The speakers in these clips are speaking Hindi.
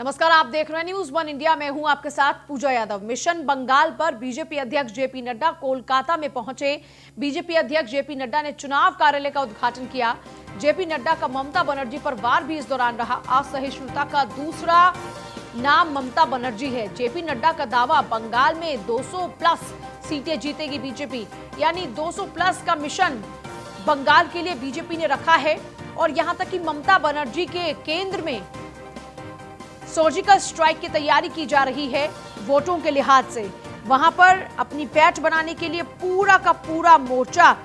नमस्कार, आप देख रहे हैं न्यूज वन इंडिया। मैं हूं आपके साथ पूजा यादव। मिशन बंगाल पर बीजेपी अध्यक्ष जेपी नड्डा कोलकाता में पहुंचे। बीजेपी अध्यक्ष जेपी नड्डा ने चुनाव कार्यालय का उद्घाटन किया। जेपी नड्डा का ममता बनर्जी पर वार भी इस दौरान रहा। असहिष्णुता का दूसरा नाम ममता बनर्जी है। जेपी नड्डा का दावा, बंगाल में 200 प्लस सीटें जीतेगी बीजेपी, यानी 200 प्लस का मिशन बंगाल के लिए बीजेपी ने रखा है। और यहां तक कि ममता बनर्जी के केंद्र में सर्जिकल स्ट्राइक की तैयारी की जा रही है वोटों के लिहाज से। वहां पर अपनी पैठ बनाने के लिए पूरा का पूरा मोर्चा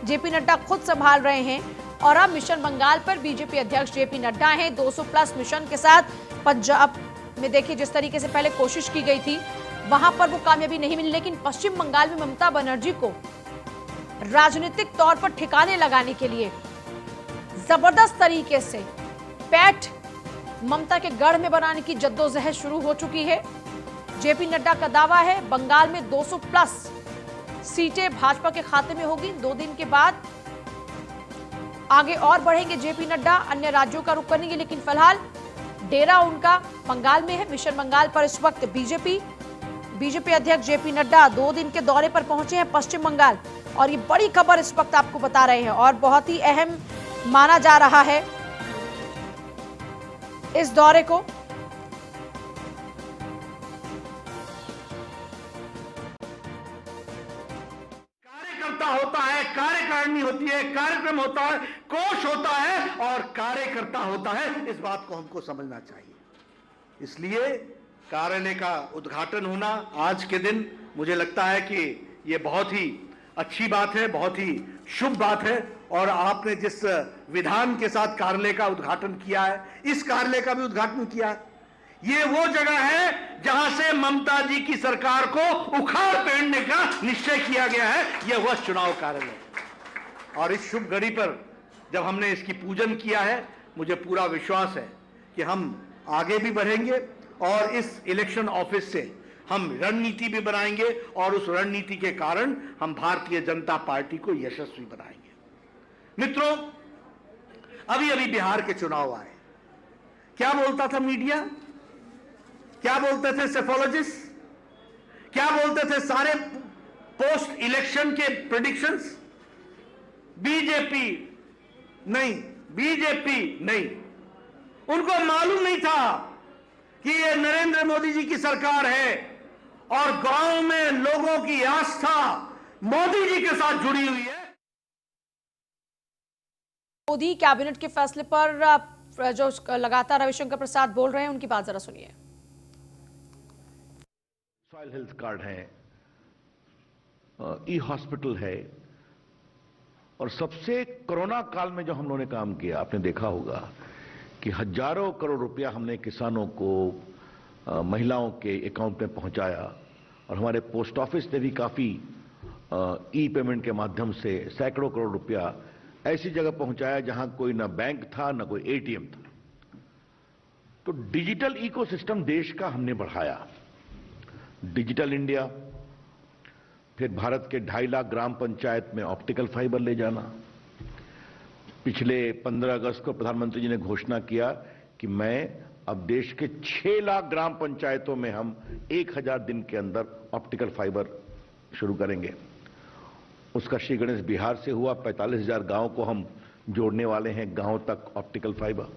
जेपी नड्डा खुद संभाल रहे हैं। और अब मिशन बंगाल पर बीजेपी अध्यक्ष जेपी नड्डा हैं 200 प्लस मिशन के साथ। पंजाब में देखिए जिस तरीके से पहले कोशिश की गई थी, वहां पर वो कामयाबी नहीं मिली, लेकिन पश्चिम बंगाल में ममता बनर्जी को राजनीतिक तौर पर ठिकाने लगाने के लिए जबरदस्त तरीके से पैठ ममता के गढ़ में बनाने की जद्दोजहद शुरू हो चुकी है। जेपी नड्डा का दावा है बंगाल में 200 प्लस सीटें भाजपा के खाते में होगी। 2 दिन के बाद आगे और बढ़ेंगे जेपी नड्डा, अन्य राज्यों का रुख करेंगे, लेकिन फिलहाल डेरा उनका बंगाल में है। मिशन बंगाल पर इस वक्त बीजेपी अध्यक्ष जेपी नड्डा 2 दिन के दौरे पर पहुंचे हैं पश्चिम बंगाल। और ये बड़ी खबर इस वक्त आपको बता रहे हैं और बहुत ही अहम माना जा रहा है इस दौरे को। कार्यकर्ता होता है, कार्यकारिणी होती है, कार्यक्रम होता है, कोष होता है और कार्यकर्ता होता है। इस बात को हमको समझना चाहिए। इसलिए कार्यालय का उद्घाटन होना आज के दिन मुझे लगता है कि ये बहुत ही अच्छी बात है, बहुत ही शुभ बात है। और आपने जिस विधान के साथ कार्यालय का उद्घाटन किया है, इस कार्यालय का भी उद्घाटन किया है, ये वो जगह है जहां से ममता जी की सरकार को उखाड़ फेंकने का निश्चय किया गया है। यह वह चुनाव कार्यालय। और इस शुभ घड़ी पर जब हमने इसकी पूजन किया है, मुझे पूरा विश्वास है कि हम आगे भी बढ़ेंगे और इस इलेक्शन ऑफिस से हम रणनीति भी बनाएंगे और उस रणनीति के कारण हम भारतीय जनता पार्टी को यशस्वी बनाएंगे। मित्रों, अभी अभी बिहार के चुनाव आए। क्या बोलता था मीडिया, क्या बोलते थे सेफोलॉजिस्ट, क्या बोलते थे सारे पोस्ट इलेक्शन के प्रेडिक्शंस? बीजेपी नहीं, बीजेपी नहीं। उनको मालूम नहीं था कि ये नरेंद्र मोदी जी की सरकार है और गांव में लोगों की आस्था मोदी जी के साथ जुड़ी हुई है। मोदी कैबिनेट के फैसले पर जो लगातार रविशंकर प्रसाद बोल रहे हैं, उनकी बात जरा सुनिए। सॉइल हेल्थ कार्ड है, ई हॉस्पिटल है, और सबसे कोरोना काल में जो हम लोगों ने काम किया, आपने देखा होगा कि हजारों करोड़ रुपया हमने किसानों को, महिलाओं के अकाउंट में पहुंचाया। और हमारे पोस्ट ऑफिस ने भी काफी ई पेमेंट के माध्यम से सैकड़ों करोड़ रुपया ऐसी जगह पहुंचाया जहां कोई ना बैंक था, ना कोई एटीएम था। तो डिजिटल इकोसिस्टम देश का हमने बढ़ाया। डिजिटल इंडिया, फिर भारत के 2.5 लाख ग्राम पंचायत में ऑप्टिकल फाइबर ले जाना। पिछले 15 अगस्त को प्रधानमंत्री जी ने घोषणा किया कि मैं अब देश के 6 लाख ग्राम पंचायतों में हम 1000 दिन के अंदर ऑप्टिकल फाइबर शुरू करेंगे। उसका श्री गणेश बिहार से हुआ। 45,000 गांव को हम जोड़ने वाले हैं, गांव तक ऑप्टिकल फाइबर।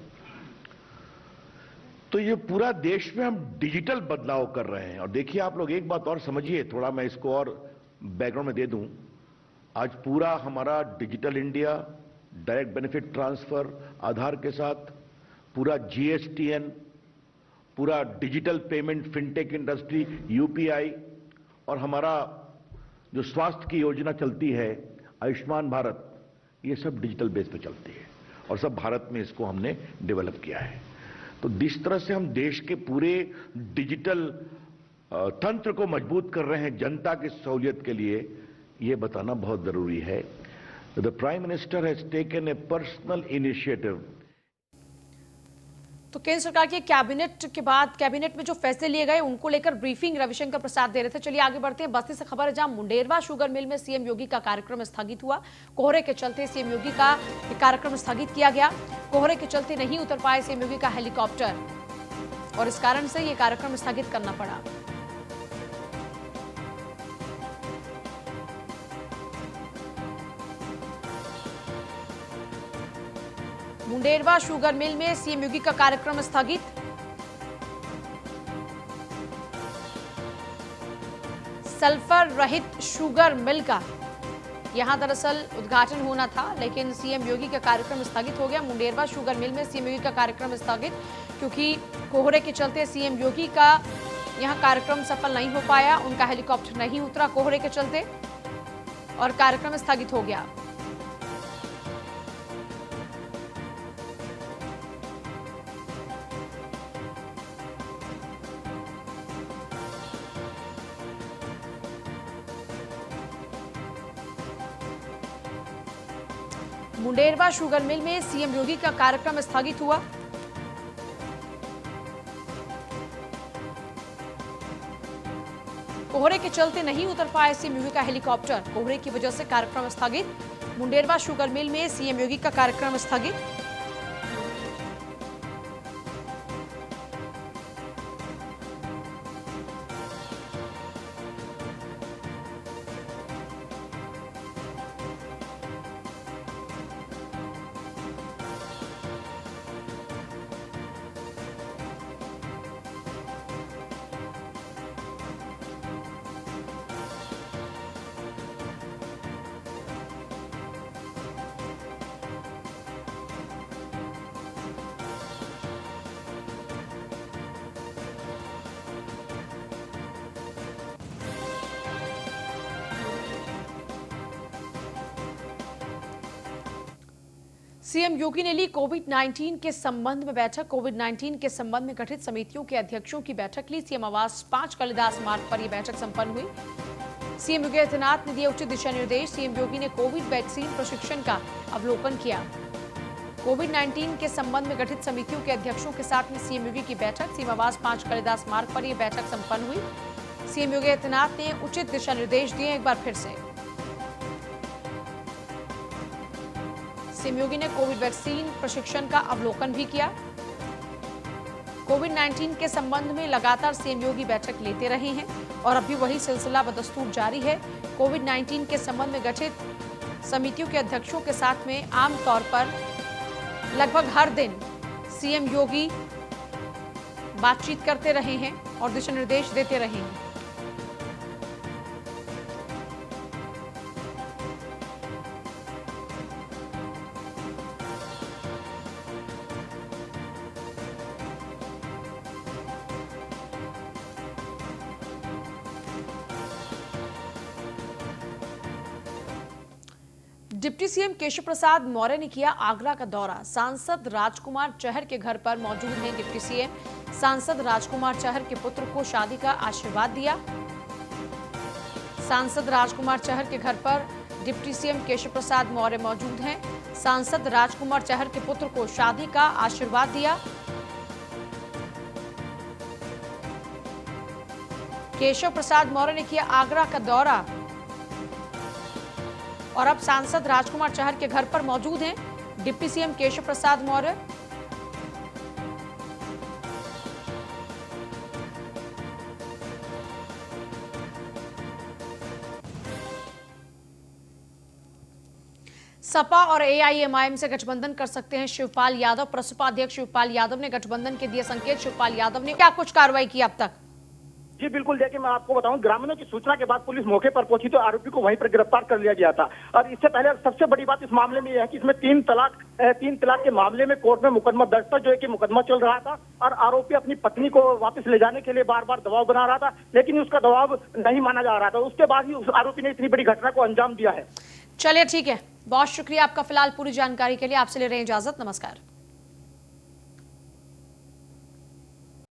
तो ये पूरा देश में हम डिजिटल बदलाव कर रहे हैं। और देखिए आप लोग, एक बात और समझिए, थोड़ा मैं इसको और बैकग्राउंड में दे दूं। आज पूरा हमारा digital India, direct benefit transfer Aadhaar के साथ, पूरा जीएसटीएन, पूरा digital payment, fintech industry, UPI, और हमारा जो स्वास्थ्य की योजना चलती है आयुष्मान भारत, ये सब डिजिटल बेस पे चलती है और सब भारत में इसको हमने डेवलप किया है। तो जिस तरह से हम देश के पूरे डिजिटल तंत्र को मजबूत कर रहे हैं जनता की सहूलियत के लिए, ये बताना बहुत जरूरी है। The prime minister has taken a personal initiative. तो केंद्र सरकार के कैबिनेट के बाद कैबिनेट में जो फैसले लिए गए उनको लेकर ब्रीफिंग रविशंकर प्रसाद दे रहे थे। चलिए आगे बढ़ते हैं। बस्ती से खबर है जहां मुंडेरवा शुगर मिल में सीएम योगी का कार्यक्रम स्थगित हुआ। कोहरे के चलते सीएम योगी का कार्यक्रम स्थगित किया गया। कोहरे के चलते नहीं उतर पाए सीएम योगी का हेलीकॉप्टर और इस कारण से ये कार्यक्रम स्थगित करना पड़ा। मुंडेरवा शुगर मिल में सीएम योगी का कार्यक्रम स्थगित। सल्फर रहित शुगर मिल का यहां दरअसल उद्घाटन होना था, लेकिन सीएम योगी का कार्यक्रम स्थगित हो गया। मुंडेरवा शुगर मिल में सीएम योगी का कार्यक्रम स्थगित, क्योंकि कोहरे के चलते सीएम योगी का यहां कार्यक्रम सफल नहीं हो पाया। उनका हेलीकॉप्टर नहीं उतरा कोहरे के चलते और कार्यक्रम स्थगित हो गया। मुंडेरवा शुगर मिल में सीएम योगी का कार्यक्रम स्थगित हुआ। कोहरे के चलते नहीं उतर पाए सीएम योगी का हेलीकॉप्टर, कोहरे की वजह से कार्यक्रम स्थगित। मुंडेरवा शुगर मिल में सीएम योगी का कार्यक्रम स्थगित। सीएम योगी ने ली कोविड-19 के संबंध में बैठक। कोविड-19 के संबंध में गठित समितियों के अध्यक्षों की बैठक ली। सीएम आवास 5 कालिदास मार्ग पर यह बैठक संपन्न हुई। सीएम योगी आदित्यनाथ ने दिए उचित दिशा निर्देश। सीएम योगी ने कोविड वैक्सीन प्रशिक्षण का अवलोकन किया। कोविड-19 के संबंध में गठित समितियों के अध्यक्षों के साथ में सीएम योगी की बैठक। सीएम आवास 5 कालिदास मार्ग पर यह बैठक संपन्न हुई। सीएम योगी आदित्यनाथ ने उचित दिशा निर्देश दिए। एक बार फिर से सीएम योगी ने कोविड वैक्सीन प्रशिक्षण का अवलोकन भी किया। कोविड-19 के संबंध में लगातार सीएम योगी बैठक लेते रहे हैं और अभी वही सिलसिला बदस्तूर जारी है। कोविड-19 के संबंध में गठित समितियों के अध्यक्षों के साथ में आमतौर पर लगभग हर दिन सीएम योगी बातचीत करते रहे हैं और दिशा निर्देश देते रहे हैं। डिप्टी सीएम केशव प्रसाद मौर्य ने किया आगरा का दौरा। सांसद राजकुमार चहर के घर पर मौजूद हैं डिप्टी सीएम। सांसद राजकुमार चहर के पुत्र को शादी का आशीर्वाद दिया। सांसद राजकुमार चहर के घर पर डिप्टी सीएम केशव प्रसाद मौर्य मौजूद हैं। सांसद राजकुमार चहर के पुत्र को शादी का आशीर्वाद दिया। केशव प्रसाद मौर्य ने किया आगरा का दौरा और अब सांसद राजकुमार चहर के घर पर मौजूद हैं डिप्टी सीएम केशव प्रसाद मौर्य। सपा और एआईएमआईएम से गठबंधन कर सकते हैं शिवपाल यादव। प्रसपा अध्यक्ष शिवपाल यादव ने गठबंधन के दिए संकेत। शिवपाल यादव ने क्या कुछ कार्रवाई की अब तक? जी बिल्कुल, देखिए मैं आपको बताऊं, ग्रामीणों की सूचना के बाद पुलिस मौके पर पहुंची तो आरोपी को वहीं पर गिरफ्तार कर लिया गया था। और इससे पहले सबसे बड़ी बात इस मामले में यह है कि इसमें तीन तलाक के मामले में कोर्ट में मुकदमा दर्ज था, जो है कि मुकदमा चल रहा था और आरोपी अपनी पत्नी को वापस ले जाने के लिए बार बार दबाव बना रहा था, लेकिन उसका दबाव नहीं माना जा रहा था। उसके बाद ही उस आरोपी ने इतनी बड़ी घटना को अंजाम दिया है। चलिए ठीक है, बहुत शुक्रिया आपका फिलहाल पूरी जानकारी के लिए। आपसे ले रहे हैं इजाजत, नमस्कार।